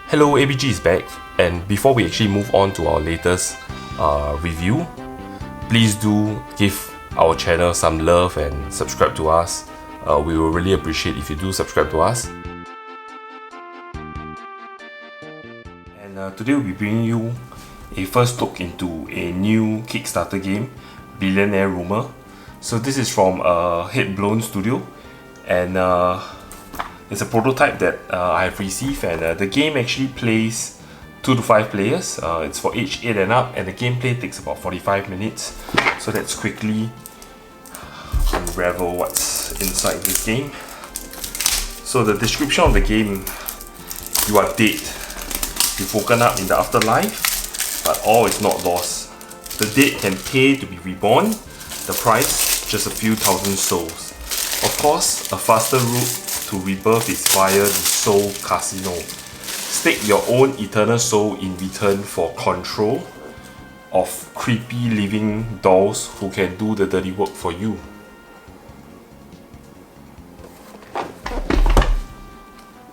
Hello, ABG is back, and before we actually move on to our latest review, please do give our channel some love and subscribe to us. We will really appreciate if you do subscribe to us. And today we'll be bringing you a first look into a new Kickstarter game, Billionaire Rumour. So this is from Headblown Studio, and it's a prototype that I have received, and the game actually plays 2 to 5 players. It's for age 8 and up, and the gameplay takes about 45 minutes. So let's quickly unravel what's inside this game. So the description of the game: you are dead. You've woken up in the afterlife, but all is not lost. The dead can pay to be reborn. The price, just a few thousand souls. Of course, a faster route to rebirth is via the Soul Casino. Stake your own eternal soul in return for control of creepy living dolls who can do the dirty work for you.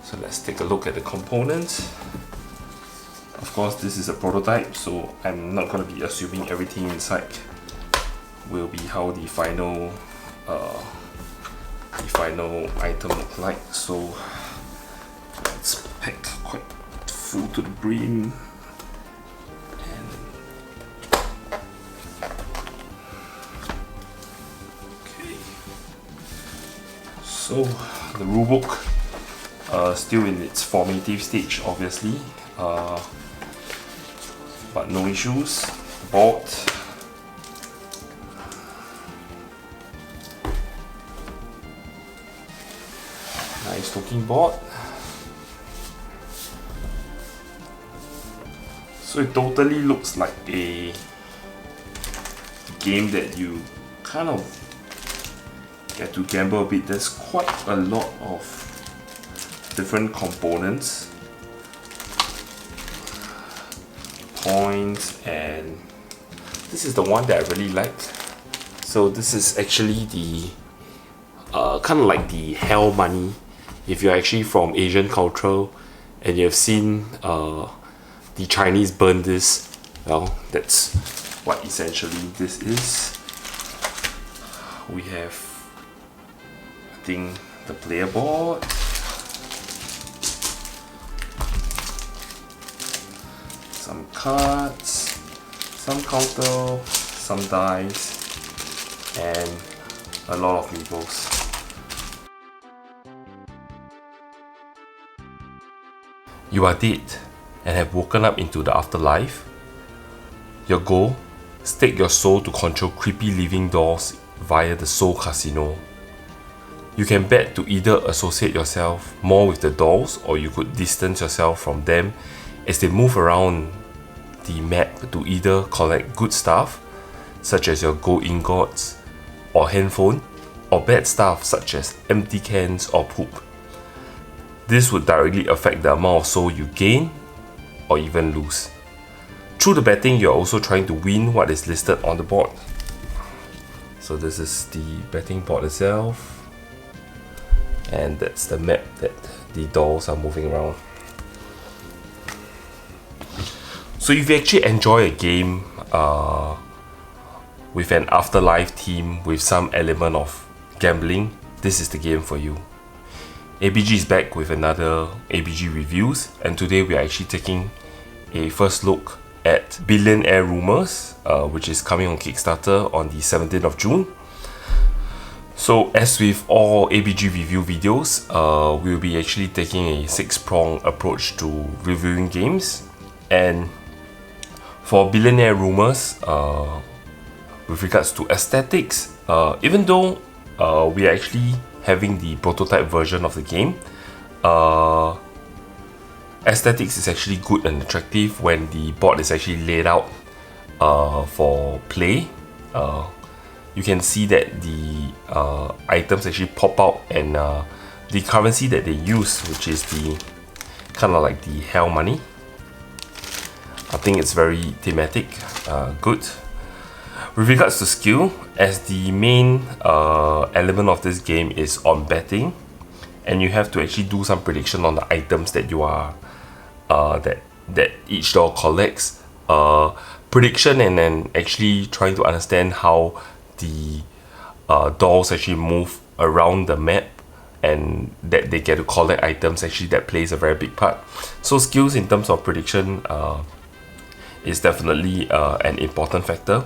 So let's take a look at the components. Of course, this is a prototype, so I'm not going to be assuming everything inside will be how the final item look like. So let's pack quite full to the brim. Okay. So the rulebook, still in its formative stage, obviously, but no issues. Board. Nice looking board. So it totally looks like a game that you kind of get to gamble a bit. There's quite a lot of different components, points, and this is the one that I really like. So this is actually the kind of like the hell money. If you're actually from Asian culture and you have seen the Chinese burn this, well, that's what essentially this is. We have, I think, the player board, some cards, some counter, some dice, and a lot of meeples. You are dead and have woken up into the afterlife. Your goal: stake your soul to control creepy living dolls via the Soul Casino. You can bet to either associate yourself more with the dolls, or you could distance yourself from them as they move around the map to either collect good stuff, such as your gold ingots or handphone, or bad stuff such as empty cans or poop. This would directly affect the amount of soul you gain or even lose. Through the betting, you're also trying to win what is listed on the board. So this is the betting board itself, and that's the map that the dolls are moving around. So if you actually enjoy a game with an afterlife theme with some element of gambling, this is the game for you. ABG is back with another ABG reviews, and today we are actually taking a first look at Billionaire Rumours, which is coming on Kickstarter on the 17th of June. So as with all ABG review videos, we'll be actually taking a 6-pronged approach to reviewing games. And for Billionaire Rumours, with regards to aesthetics, even though we are actually having the prototype version of the game, aesthetics is actually good and attractive when the board is actually laid out for play. You can see that the items actually pop out, and the currency that they use, which is the kind of like the hell money, I think it's very thematic, good. With regards to skill, as the main element of this game is on betting, and you have to actually do some prediction on the items that you are that each doll collects. Prediction, and then actually trying to understand how the dolls actually move around the map, and that they get to collect items. Actually, that plays a very big part. So skills in terms of prediction is definitely an important factor.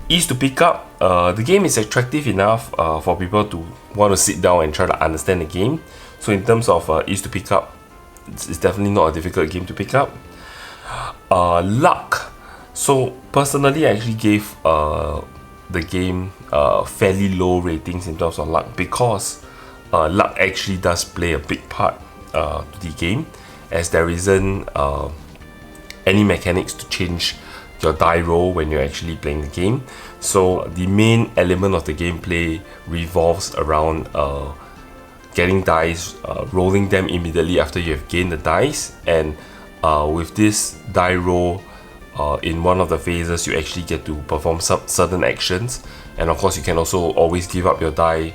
Ease to pick up. The game is attractive enough for people to want to sit down and try to understand the game. So in terms of ease to pick up, it's definitely not a difficult game to pick up. Luck. So personally, I actually gave the game fairly low ratings in terms of luck, because luck actually does play a big part to the game, as there isn't any mechanics to change your die roll when you're actually playing the game. So the main element of the gameplay revolves around getting dice, rolling them immediately after you have gained the dice, and with this die roll, in one of the phases you actually get to perform certain actions, and of course you can also always give up your die,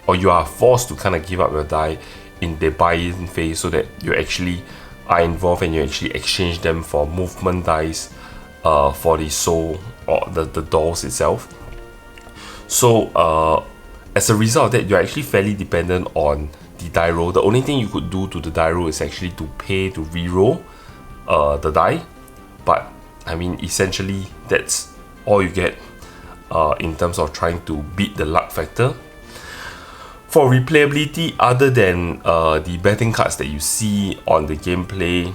or you are forced to kind of give up your die in the buy-in phase, so that you actually are involved and you actually exchange them for movement dice for the soul or the dolls itself. So as a result of that, you're actually fairly dependent on the die roll. The only thing you could do to the die roll is actually to pay to re-roll the die, but I mean essentially that's all you get in terms of trying to beat the luck factor. For replayability, other than the betting cards that you see on the gameplay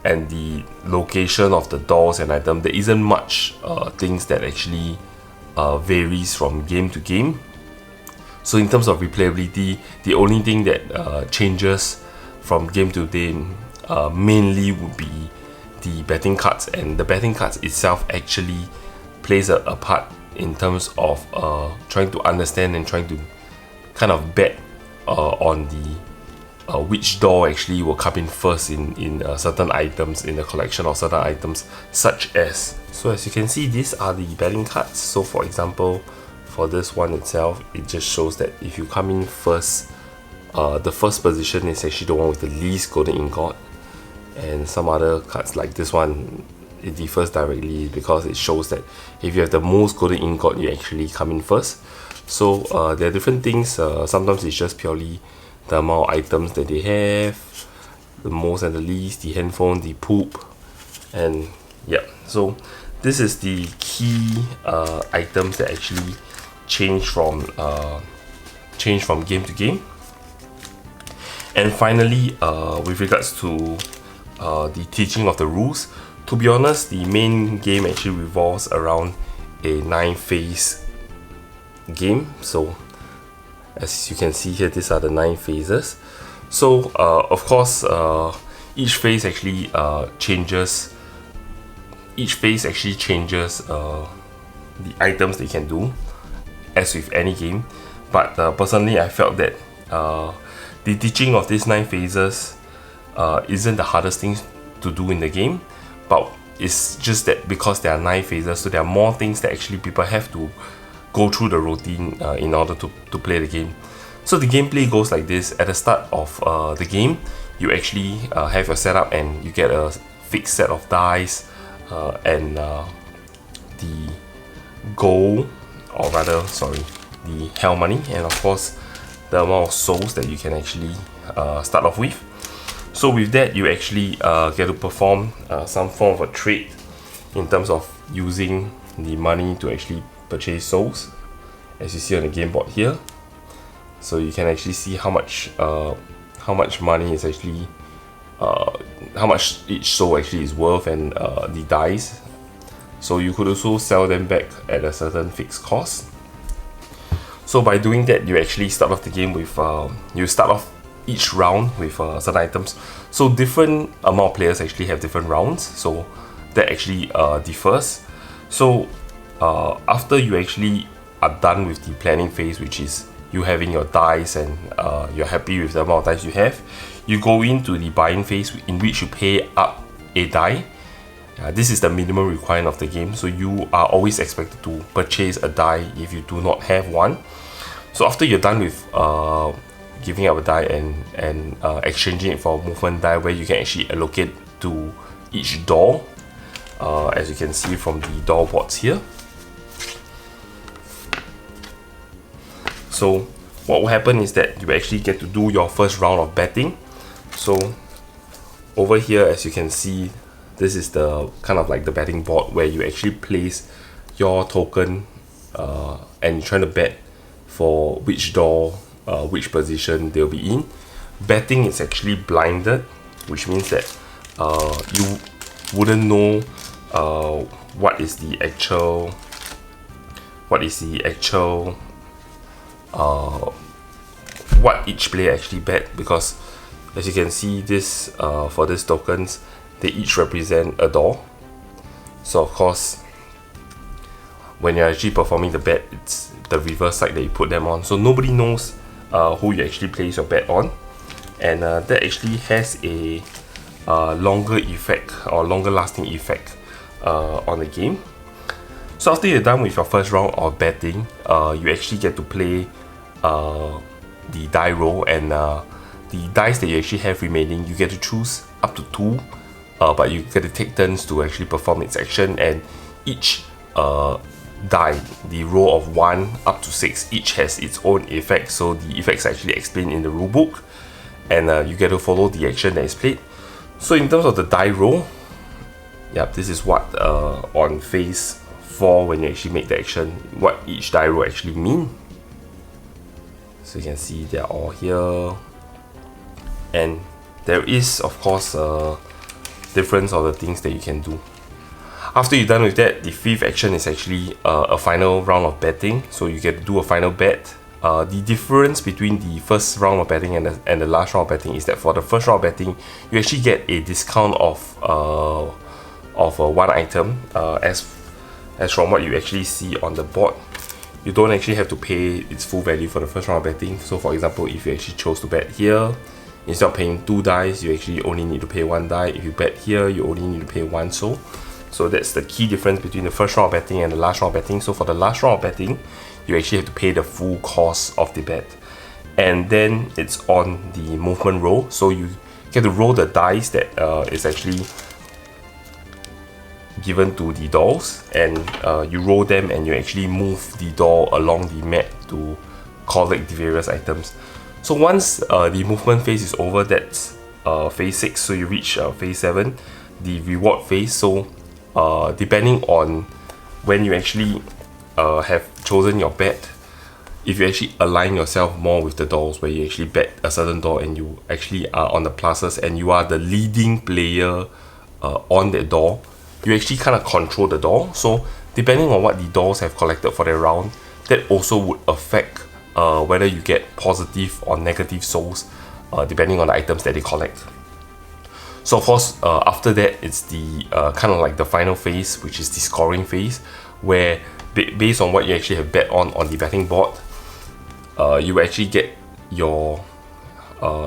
and the location of the dolls and items, there isn't much things that actually varies from game to game. So in terms of replayability, the only thing that changes from game to game mainly would be the betting cards, and the betting cards itself actually plays a part in terms of trying to understand and trying to kind of bet on the which doll actually will come in first in certain items in the collection of certain items, such as. So as you can see, these are the betting cards. So for example, for this one itself, it just shows that if you come in first, the first position is actually the one with the least golden ingot, and some other cards like this one, it differs directly because it shows that if you have the most golden ingot, you actually come in first. So there are different things. Sometimes it's just purely the amount of items that they have, the most and the least, the handphone, the poop, and yeah. So this is the key items that actually change from game to game. And finally, with regards to the teaching of the rules, to be honest, the main game actually revolves around a 9-phase game. So as you can see here, these are the 9 phases. So of course, each phase actually changes. Each phase actually changes the items they can do, as with any game. But personally, I felt that the teaching of these 9 phases isn't the hardest thing to do in the game, but it's just that because there are 9 phases, so there are more things that actually people have to go through the routine in order to play the game. So the gameplay goes like this. At the start of the game, you actually have your setup, and you get a fixed set of dice and the gold, or rather, sorry, the hell money, and of course the amount of souls that you can actually start off with. So with that, you actually get to perform some form of a trade in terms of using the money to actually purchase souls, as you see on the game board here. So you can actually see how much money is actually how much each soul actually is worth, and the dice. So you could also sell them back at a certain fixed cost. So by doing that, you actually start off the game with you start off each round with certain items. So different amount of players actually have different rounds, so that actually differs. So after you actually are done with the planning phase, which is you having your dice and you're happy with the amount of dice you have, you go into the buying phase, in which you pay up a die. This is the minimum requirement of the game, so you are always expected to purchase a die if you do not have one. So after you're done with giving up a die and exchanging it for a movement die, where you can actually allocate to each door, as you can see from the door boards here. So what will happen is that you actually get to do your first round of betting. So over here, as you can see, this is the kind of like the betting board where you actually place your token and you're trying to bet for which door, which position they'll be in. Betting is actually blinded, which means that you wouldn't know what is the actual what each player actually bet, because as you can see, this for these tokens, they each represent a door. So of course, when you're actually performing the bet, it's the reverse side that you put them on, so nobody knows who you actually place your bet on, and that actually has a longer effect or longer lasting effect on the game. So after you're done with your first round of betting, you actually get to play the die roll, and the dice that you actually have remaining, you get to choose up to 2, but you get to take turns to actually perform its action, and each die, the roll of 1 up to 6, each has its own effect. So the effects are actually explained in the rulebook, and you get to follow the action that is played. So in terms of the die roll, this is what on phase 4, when you actually make the action, what each die roll actually mean. So you can see they're all here, and there is of course a difference of the things that you can do. After you're done with that, the 5th action is actually a final round of betting. So you get to do a final bet. The difference between the first round of betting and the last round of betting is that for the first round of betting, you actually get a discount of one item, as from what you actually see on the board. You don't actually have to pay its full value for the first round of betting. So for example, if you actually chose to bet here, instead of paying 2 dice, you actually only need to pay 1 die. If you bet here, you only need to pay 1 soul. So that's the key difference between the first round of betting and the last round of betting. So for the last round of betting, you actually have to pay the full cost of the bet, and then it's on the movement roll. So you get to roll the dice that is actually given to the doors, and you roll them and you actually move the door along the map to collect the various items. So once the movement phase is over, that's phase 6, so you reach phase 7, the reward phase. So depending on when you actually have chosen your bet, if you actually align yourself more with the doors, where you actually bet a certain door and you actually are on the pluses and you are the leading player on that door, you actually kind of control the door. So depending on what the doors have collected for their round, that also would affect whether you get positive or negative souls, depending on the items that they collect. So of course, after that, it's the kind of like the final phase, which is the scoring phase, where based on what you actually have bet on the betting board, you actually get your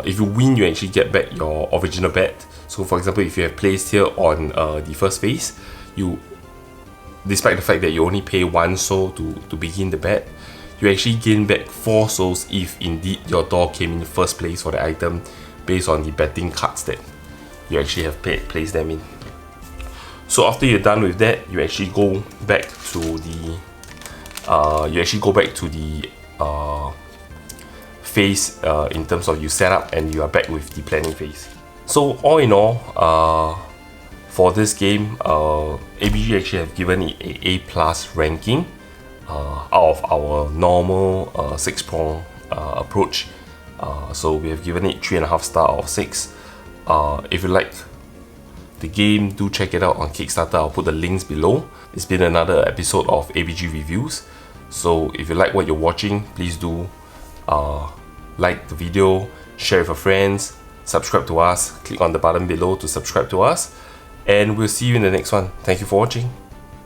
if you win, you actually get back your original bet. So for example, if you have placed here on the first phase, you, despite the fact that you only pay 1 soul to begin the bet, you actually gain back 4 souls if indeed your door came in first place for the item, based on the betting cards that you actually have placed them in. So after you're done with that, you actually go back to the phase in terms of you set up, and you are back with the planning phase. So all in all, for this game, ABG actually have given it a A+ ranking out of our normal 6-prong approach. So we have given it 3.5 star out of 6. If you like the game, do check it out on Kickstarter. I'll put the links below. It's been another episode of ABG Reviews. So if you like what you're watching, please do like the video, share with your friends, subscribe to us, click on the button below to subscribe to us, and we'll see you in the next one. Thank you for watching.